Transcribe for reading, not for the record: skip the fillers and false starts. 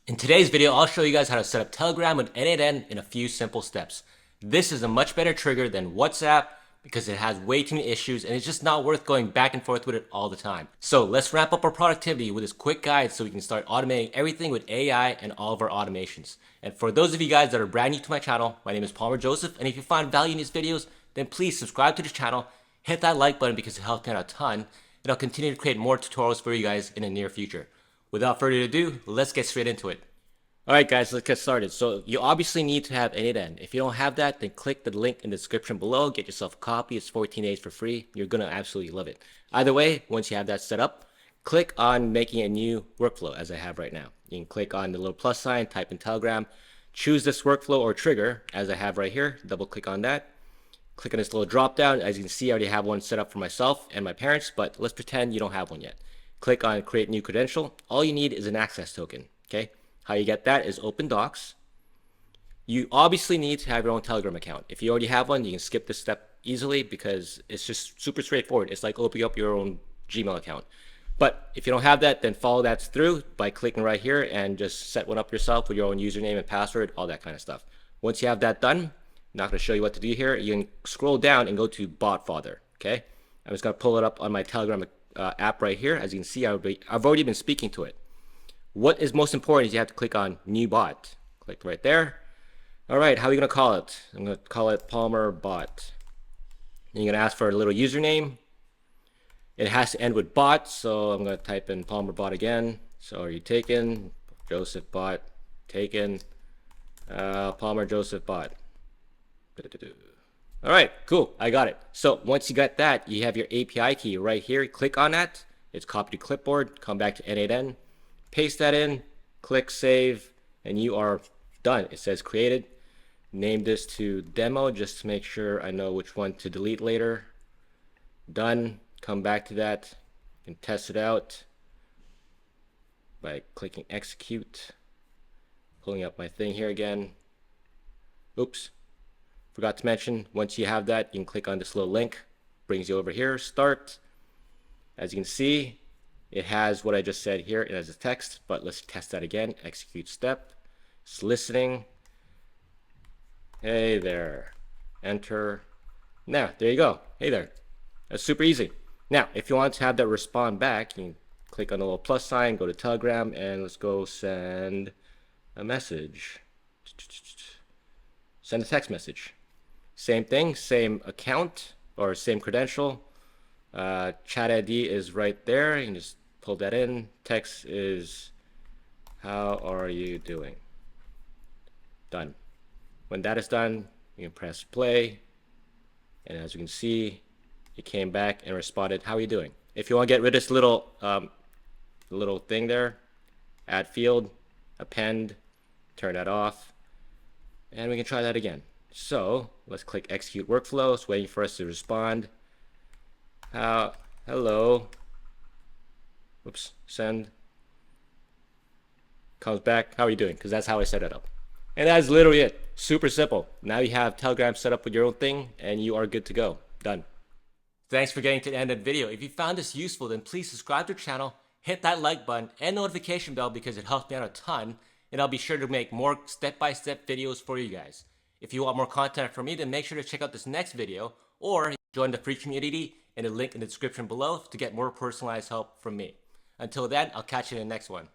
In today's video, I'll show you guys how to set up Telegram with n8n in a few simple steps. This is a much better trigger than WhatsApp because it has way too many issues and it's just not worth going back and forth with it all the time. So let's ramp up our productivity with this quick guide so we can start automating everything with AI and all of our automations. And for those of you guys that are brand new to my channel, my name is Palmer Joseph, and if you find value in these videos, then please subscribe to the channel, hit that like button because it helps me out a ton, and I'll continue to create more tutorials for you guys in the near future. Without further ado, let's get straight into it. Alright guys, let's get started. So you obviously need to have n8n. If you don't have that, then click the link in the description below, get yourself a copy. It's 14 days for free. You're going to absolutely love it. Either way, once you have that set up, click on making a new workflow as I have right now. You can click on the little plus sign, type in Telegram, choose this workflow or trigger as I have right here, double click on that. Click on this little drop down. As you can see, I already have one set up for myself and my parents, but let's pretend you don't have one yet. Click on create new credential. All you need is an access token, okay? How you get that is open docs. You obviously need to have your own Telegram account. If you already have one, you can skip this step easily because it's just super straightforward. It's like opening up your own Gmail account. But if you don't have that, then follow that through by clicking right here and just set one up yourself with your own username and password, all that kind of stuff. Once you have that done, I'm not going to show you what to do here. You can scroll down and go to bot father, okay? I'm just going to pull it up on my Telegram app right here. As you can see, I've already been speaking to it. What is most important is you have to click on new bot. Click right there. All right, how are we going to call it? I'm going to call it Palmer bot. And you're going to ask for a little username. It has to end with bot, so I'm going to type in Palmer bot again. So are you taken? Joseph bot taken. Palmer Joseph bot. All right, cool. I got it. So once you got that, you have your API key right here. Click on that. It's copied to clipboard. Come back to n8n. Paste that in, click save, and you are done. It says created. Name this to demo just to make sure I know which one to delete later. Done. Come back to that and test it out by clicking execute. Pulling up my thing here again. Oops. Forgot to mention, once you have that, you can click on this little link. Brings you over here, start. As you can see, it has what I just said here as a text, but let's test that again. Execute step. It's listening. Hey there. Enter. Now, there you go. Hey there. That's super easy. Now, if you want to have that respond back, you can click on the little plus sign, go to Telegram, and let's go send a message. Send a text message. Same thing, same account or same credential. Chat ID is right there. You can just pull that in. Text is, how are you doing? Done. When that is done, you can press play. And as you can see, it came back and responded, how are you doing? If you want to get rid of this little thing there, add field, append, turn that off, and we can try that again. So let's click execute workflow. It's waiting for us to respond. Hello. Oops, send. Comes back, how are you doing? Because that's how I set it up. And that's literally it. Super simple. Now you have Telegram set up with your own thing and you are good to go. Done. Thanks for getting to the end of the video. If you found this useful, then please subscribe to the channel, hit that like button and notification bell because it helps me out a ton, and I'll be sure to make more step-by-step videos for you guys. If you want more content from me, then make sure to check out this next video or join the free community in the link in the description below to get more personalized help from me. Until then, I'll catch you in the next one.